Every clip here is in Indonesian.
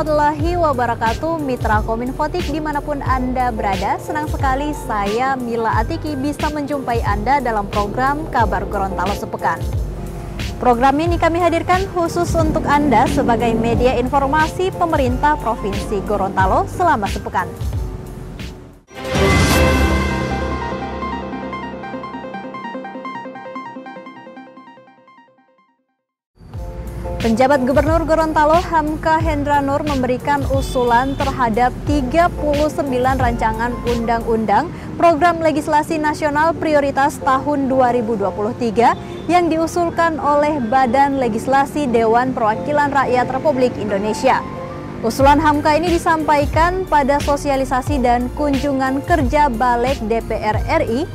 warahmatullahi wabarakatuh, Mitra Kominfotik dimanapun Anda berada. Senang sekali saya Mila Atiki bisa menjumpai Anda dalam program Kabar Gorontalo Sepekan. Program ini kami hadirkan khusus untuk Anda sebagai media informasi pemerintah Provinsi Gorontalo selama sepekan. Penjabat Gubernur Gorontalo Hamka Hendra Nur memberikan usulan terhadap 39 rancangan undang-undang program legislasi nasional prioritas tahun 2023 yang diusulkan oleh Badan Legislasi Dewan Perwakilan Rakyat Republik Indonesia. Usulan Hamka ini disampaikan pada sosialisasi dan kunjungan kerja Balik DPR RI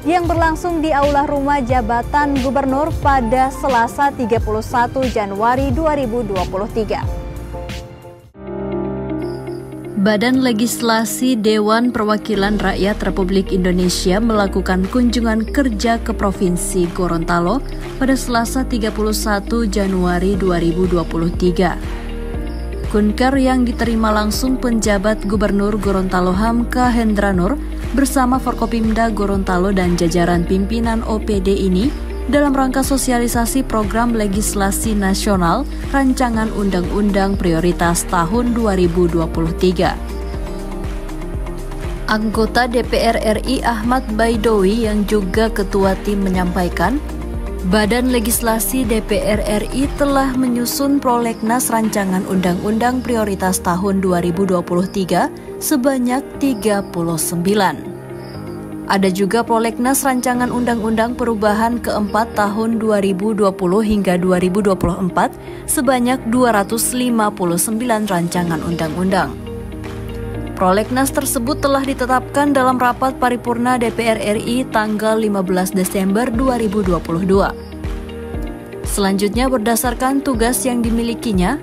yang berlangsung di Aula Rumah Jabatan Gubernur pada Selasa 31 Januari 2023. Badan Legislasi Dewan Perwakilan Rakyat Republik Indonesia melakukan kunjungan kerja ke Provinsi Gorontalo pada Selasa 31 Januari 2023. Kunker yang diterima langsung penjabat Gubernur Gorontalo Hamka Hendra Nur bersama Forkopimda Gorontalo dan jajaran pimpinan OPD ini dalam rangka sosialisasi program legislasi nasional Rancangan Undang-Undang Prioritas tahun 2023. Anggota DPR RI Ahmad Baidowi yang juga ketua tim menyampaikan, Badan Legislasi DPR RI telah menyusun prolegnas Rancangan Undang-Undang Prioritas tahun 2023 sebanyak 39. Ada juga prolegnas Rancangan Undang-Undang Perubahan keempat tahun 2020 hingga 2024 sebanyak 259 rancangan undang-undang. Prolegnas tersebut telah ditetapkan dalam rapat paripurna DPR RI tanggal 15 Desember 2022. Selanjutnya berdasarkan tugas yang dimilikinya,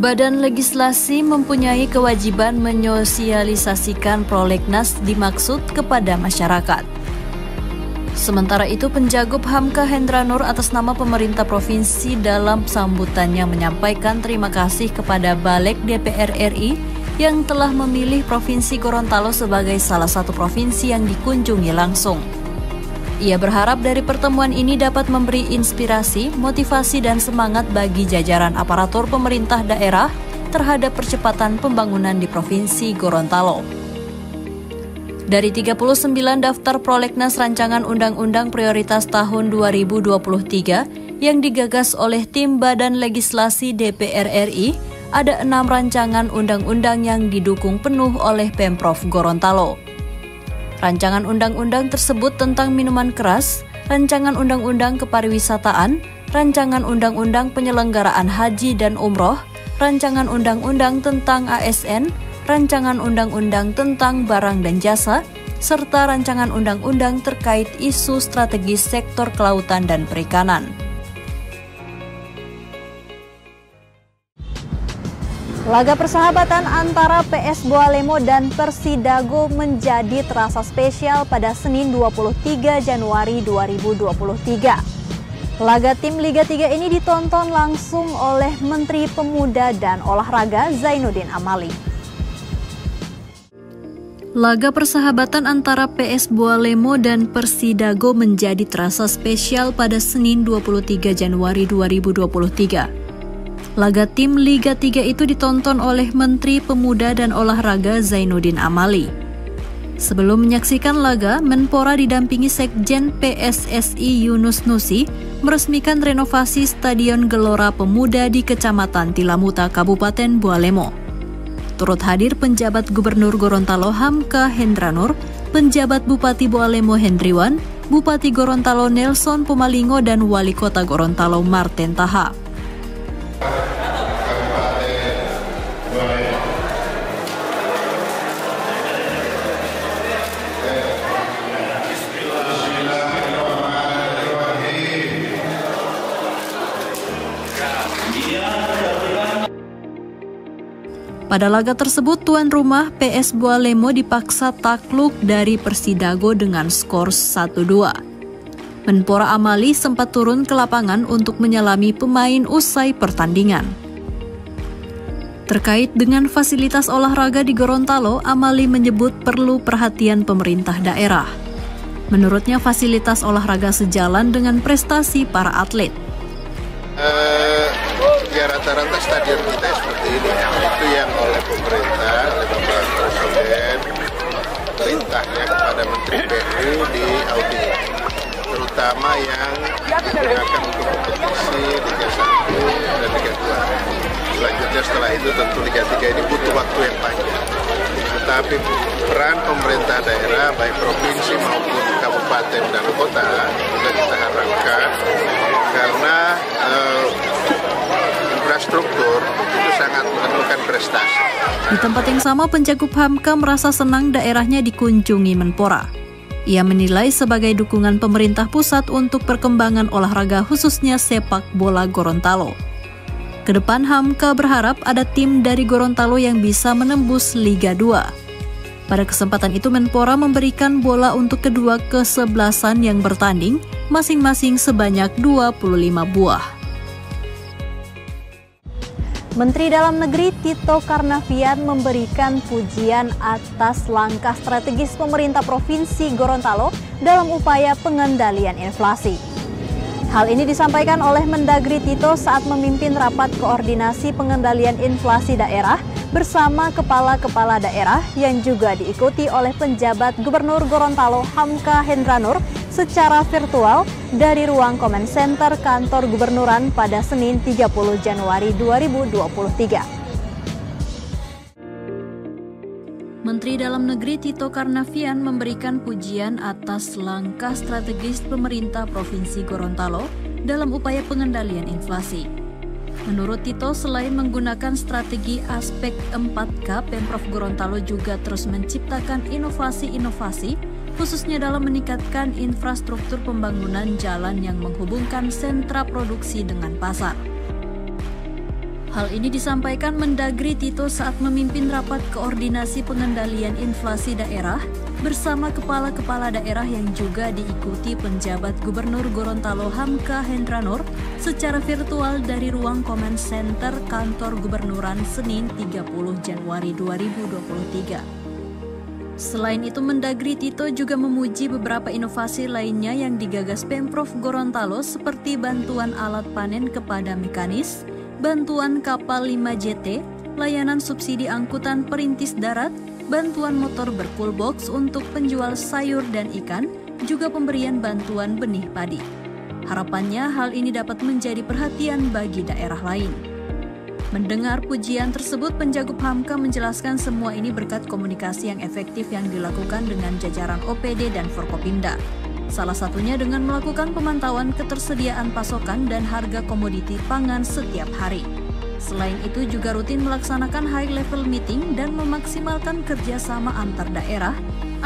Badan Legislasi mempunyai kewajiban menyosialisasikan prolegnas dimaksud kepada masyarakat. Sementara itu, Penjagob Hamka Hendra Nur atas nama pemerintah provinsi dalam sambutannya menyampaikan terima kasih kepada Balik DPR RI yang telah memilih Provinsi Gorontalo sebagai salah satu provinsi yang dikunjungi langsung. Ia berharap dari pertemuan ini dapat memberi inspirasi, motivasi, dan semangat bagi jajaran aparatur pemerintah daerah terhadap percepatan pembangunan di Provinsi Gorontalo. Dari 39 daftar prolegnas Rancangan Undang-Undang Prioritas tahun 2023 yang digagas oleh tim Badan Legislasi DPR RI, ada 6 rancangan undang-undang yang didukung penuh oleh Pemprov Gorontalo. Rancangan undang-undang tersebut tentang minuman keras, rancangan undang-undang kepariwisataan, rancangan undang-undang penyelenggaraan haji dan umroh, rancangan undang-undang tentang ASN, rancangan undang-undang tentang barang dan jasa, serta rancangan undang-undang terkait isu strategis sektor kelautan dan perikanan. Laga persahabatan antara PS Boalemo dan Persidago menjadi terasa spesial pada Senin 23 Januari 2023. Laga tim Liga 3 ini ditonton langsung oleh Menteri Pemuda dan Olahraga Zainuddin Amali. Laga persahabatan antara PS Boalemo dan Persidago menjadi terasa spesial pada Senin 23 Januari 2023. Laga tim Liga 3 itu ditonton oleh Menteri Pemuda dan Olahraga Zainuddin Amali. Sebelum menyaksikan laga, Menpora didampingi Sekjen PSSI Yunus Nusi meresmikan renovasi Stadion Gelora Pemuda di Kecamatan Tilamuta, Kabupaten Boalemo. Turut hadir penjabat Gubernur Gorontalo Hamka Hendra Nur, penjabat Bupati Boalemo Hendriwan, Bupati Gorontalo Nelson Pomalingo, dan Wali Kota Gorontalo Marten Taha. Pada laga tersebut, tuan rumah PS Boalemo dipaksa takluk dari Persidago dengan skor 1-2. Menpora Amali sempat turun ke lapangan untuk menyalami pemain usai pertandingan. Terkait dengan fasilitas olahraga di Gorontalo, Amali menyebut perlu perhatian pemerintah daerah. Menurutnya fasilitas olahraga sejalan dengan prestasi para atlet. Ya rata-rata stadion kita seperti ini, itu yang oleh pemerintah, oleh Bapak Presiden, perintahnya kepada Menteri PU di audit, terutama yang digunakan untuk kompetisi Liga 1 dan Liga 2. Selanjutnya setelah itu tentu Liga 3 ini butuh waktu yang panjang. Tetapi peran pemerintah daerah, baik provinsi maupun kabupaten dan kota, juga kita harapkan karena infrastruktur itu sangat menentukan prestasi. Di tempat yang sama, Pencakup Hamka merasa senang daerahnya dikunjungi Menpora. Ia menilai sebagai dukungan pemerintah pusat untuk perkembangan olahraga khususnya sepak bola Gorontalo. Kedepan Hamka berharap ada tim dari Gorontalo yang bisa menembus Liga 2. Pada kesempatan itu Menpora memberikan bola untuk kedua kesebelasan yang bertanding, masing-masing sebanyak 25 buah. Menteri Dalam Negeri Tito Karnavian memberikan pujian atas langkah strategis pemerintah Provinsi Gorontalo dalam upaya pengendalian inflasi. Hal ini disampaikan oleh Mendagri Tito saat memimpin rapat koordinasi pengendalian inflasi daerah bersama kepala-kepala daerah yang juga diikuti oleh penjabat Gubernur Gorontalo Hamka Hendranur secara virtual dari ruang Comment Center Kantor Gubernuran pada Senin 30 Januari 2023. Menteri Dalam Negeri Tito Karnavian memberikan pujian atas langkah strategis pemerintah Provinsi Gorontalo dalam upaya pengendalian inflasi. Menurut Tito, selain menggunakan strategi aspek 4K, Pemprov Gorontalo juga terus menciptakan inovasi-inovasi, khususnya dalam meningkatkan infrastruktur pembangunan jalan yang menghubungkan sentra produksi dengan pasar. Hal ini disampaikan Mendagri Tito saat memimpin rapat koordinasi pengendalian inflasi daerah bersama kepala-kepala daerah yang juga diikuti penjabat Gubernur Gorontalo Hamka Hendranur secara virtual dari ruang Comment Center Kantor Gubernuran Senin 30 Januari 2023. Selain itu, Mendagri Tito juga memuji beberapa inovasi lainnya yang digagas Pemprov Gorontalo seperti bantuan alat panen kepada mekanis, bantuan kapal 5JT, layanan subsidi angkutan perintis darat, bantuan motor bercoolbox untuk penjual sayur dan ikan, juga pemberian bantuan benih padi. Harapannya hal ini dapat menjadi perhatian bagi daerah lain. Mendengar pujian tersebut, Pencakup Hamka menjelaskan semua ini berkat komunikasi yang efektif yang dilakukan dengan jajaran OPD dan Forkopimda. Salah satunya dengan melakukan pemantauan ketersediaan pasokan dan harga komoditi pangan setiap hari. Selain itu juga rutin melaksanakan high level meeting dan memaksimalkan kerjasama antar daerah,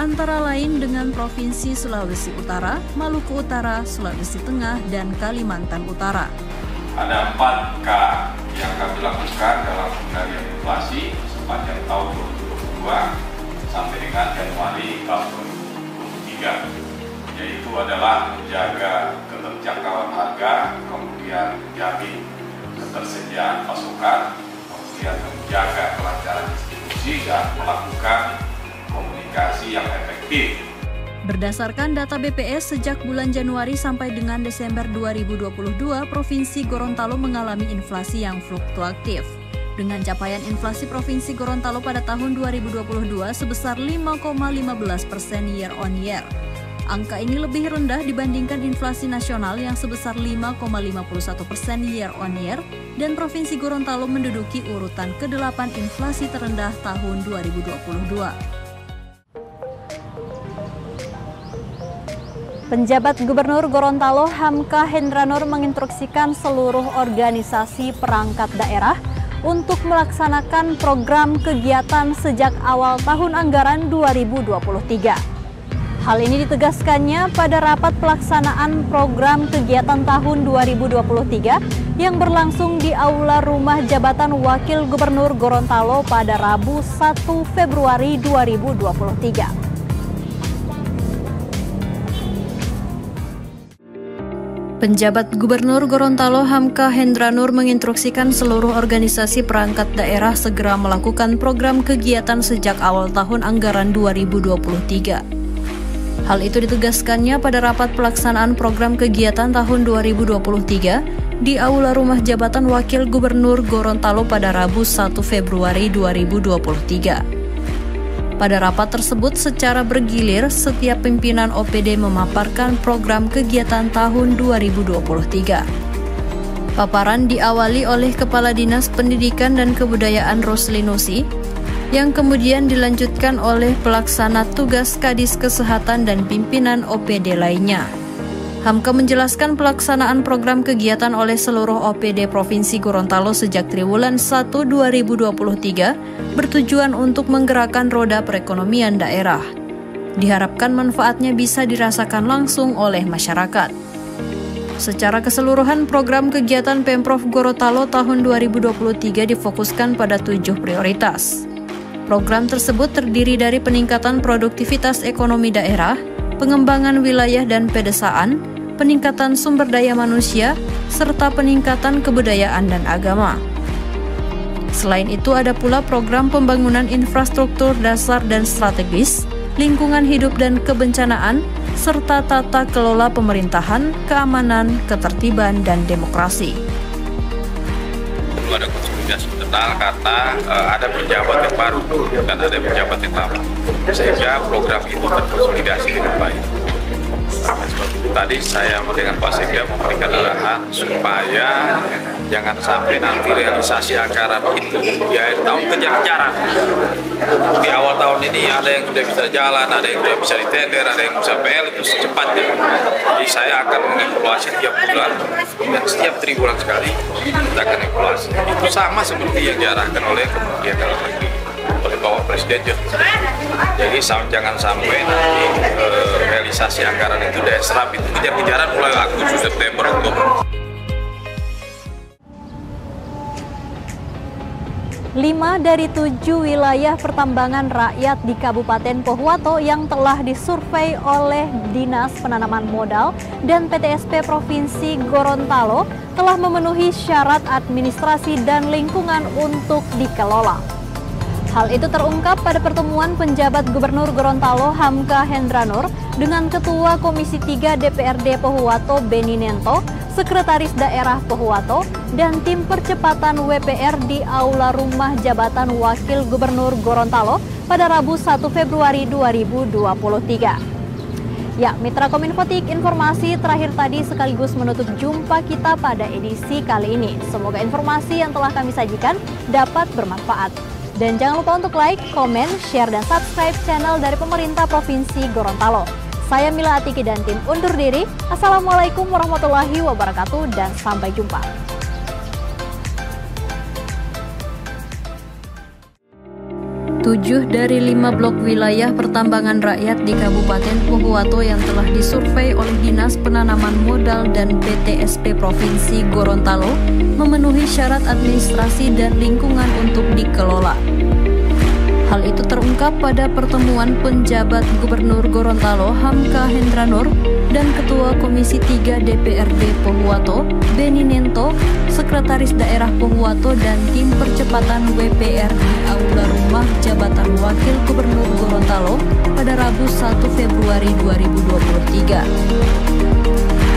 antara lain dengan Provinsi Sulawesi Utara, Maluku Utara, Sulawesi Tengah, dan Kalimantan Utara. Ada 4K yang kami lakukan dalam pengendalian inflasi sepanjang tahun 2022 sampai dengan Januari tahun 2023. Yaitu adalah menjaga keterjangkauan harga, kemudian menjamin ketersediaan pasokan, kemudian menjaga kelancaran distribusi dan melakukan komunikasi yang efektif. Berdasarkan data BPS, sejak bulan Januari sampai dengan Desember 2022, Provinsi Gorontalo mengalami inflasi yang fluktuatif. Dengan capaian inflasi Provinsi Gorontalo pada tahun 2022 sebesar 5,15% year on year. Angka ini lebih rendah dibandingkan inflasi nasional yang sebesar 5,51% year on year dan Provinsi Gorontalo menduduki urutan ke-8 inflasi terendah tahun 2022. Penjabat Gubernur Gorontalo Hamka Hendranur menginstruksikan seluruh organisasi perangkat daerah untuk melaksanakan program kegiatan sejak awal tahun anggaran 2023. Hal ini ditegaskannya pada rapat pelaksanaan program kegiatan tahun 2023 yang berlangsung di Aula Rumah Jabatan Wakil Gubernur Gorontalo pada Rabu 1 Februari 2023. Penjabat Gubernur Gorontalo Hamka Hendra Nur menginstruksikan seluruh organisasi perangkat daerah segera melakukan program kegiatan sejak awal tahun anggaran 2023. Hal itu ditegaskannya pada rapat pelaksanaan program kegiatan tahun 2023 di Aula Rumah Jabatan Wakil Gubernur Gorontalo pada Rabu 1 Februari 2023. Pada rapat tersebut secara bergilir, setiap pimpinan OPD memaparkan program kegiatan tahun 2023. Paparan diawali oleh Kepala Dinas Pendidikan dan Kebudayaan Roslinusi, yang kemudian dilanjutkan oleh pelaksana tugas Kadis Kesehatan dan pimpinan OPD lainnya. Hamka menjelaskan pelaksanaan program kegiatan oleh seluruh OPD Provinsi Gorontalo sejak triwulan 1 2023 bertujuan untuk menggerakkan roda perekonomian daerah. Diharapkan manfaatnya bisa dirasakan langsung oleh masyarakat. Secara keseluruhan, program kegiatan Pemprov Gorontalo tahun 2023 difokuskan pada 7 prioritas. Program tersebut terdiri dari peningkatan produktivitas ekonomi daerah, pengembangan wilayah dan pedesaan, peningkatan sumber daya manusia, serta peningkatan kebudayaan dan agama. Selain itu ada pula program pembangunan infrastruktur dasar dan strategis, lingkungan hidup dan kebencanaan, serta tata kelola pemerintahan, keamanan, ketertiban, dan demokrasi. Ada konsolidasi internal karena ada pejabat yang baru dan ada pejabat yang lama, sehingga program itu terkonsolidasi dengan baik. Seperti itu tadi saya dengan Pak Sekda memberikan arahan supaya jangan sampai nanti realisasi anggaran itu di akhir tahun kejar-kejaran. Di awal tahun ini ada yang sudah bisa jalan, ada yang sudah bisa ditender, ada yang bisa PL itu secepatnya. Jadi saya akan mengevaluasi tiap bulan dan setiap triwulan sekali kita akan evaluasi. Itu sama seperti yang diarahkan oleh Kementerian Dalam Negeri, oleh Bapak Presiden juga. Jadi jangan sampai nanti realisasi anggaran itu daya serap itu kejar-kejaran mulai Agustus, September, Oktober. 5 dari 7 wilayah pertambangan rakyat di Kabupaten Pohuwato yang telah disurvei oleh Dinas Penanaman Modal dan PTSP Provinsi Gorontalo telah memenuhi syarat administrasi dan lingkungan untuk dikelola. Hal itu terungkap pada pertemuan penjabat Gubernur Gorontalo Hamka Hendra Nur dengan Ketua Komisi 3 DPRD Pohuwato Beni Nento, Sekretaris Daerah Pohuwato, dan tim percepatan WPR di Aula Rumah Jabatan Wakil Gubernur Gorontalo pada Rabu 1 Februari 2023. Ya, Mitra Kominfotik, informasi terakhir tadi sekaligus menutup jumpa kita pada edisi kali ini. Semoga informasi yang telah kami sajikan dapat bermanfaat. Dan jangan lupa untuk like, komen, share, dan subscribe channel dari pemerintah Provinsi Gorontalo. Saya Mila Atiki dan tim undur diri. Assalamualaikum warahmatullahi wabarakatuh dan sampai jumpa. Tujuh dari 5 blok wilayah pertambangan rakyat di Kabupaten Pohuwato yang telah disurvei oleh Dinas Penanaman Modal dan PTSP Provinsi Gorontalo memenuhi syarat administrasi dan lingkungan untuk dikelola. Hal itu terungkap pada pertemuan penjabat Gubernur Gorontalo Hamka Hendra Nur dan Ketua Komisi 3 DPRD Pohuwato Beni Nento, Sekretaris Daerah Pohuwato dan tim percepatan WPR di Aula Rumah Jabatan Wakil Gubernur Gorontalo pada Rabu 1 Februari 2023.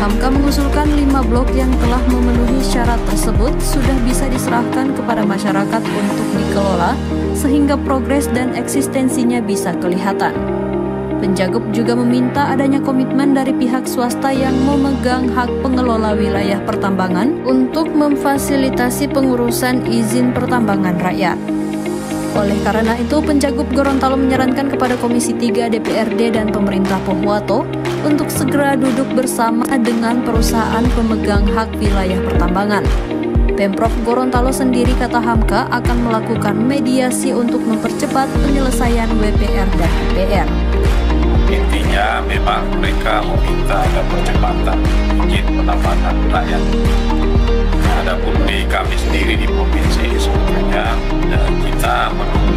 Hamka mengusulkan 5 blok yang telah memenuhi syarat tersebut sudah bisa diserahkan kepada masyarakat untuk dikelola sehingga progres dan eksistensinya bisa kelihatan. Penjagup juga meminta adanya komitmen dari pihak swasta yang memegang hak pengelola wilayah pertambangan untuk memfasilitasi pengurusan izin pertambangan rakyat. Oleh karena itu, Penjagup Gorontalo menyarankan kepada Komisi 3 DPRD dan pemerintah Pohuwato untuk segera duduk bersama dengan perusahaan pemegang hak wilayah pertambangan. Pemprov Gorontalo sendiri, kata Hamka, akan melakukan mediasi untuk mempercepat penyelesaian WPR dan DPR. Intinya memang mereka meminta ada percepatan izin penambangan rakyat. Adapun di kami sendiri di provinsi sebetulnya kita menunggu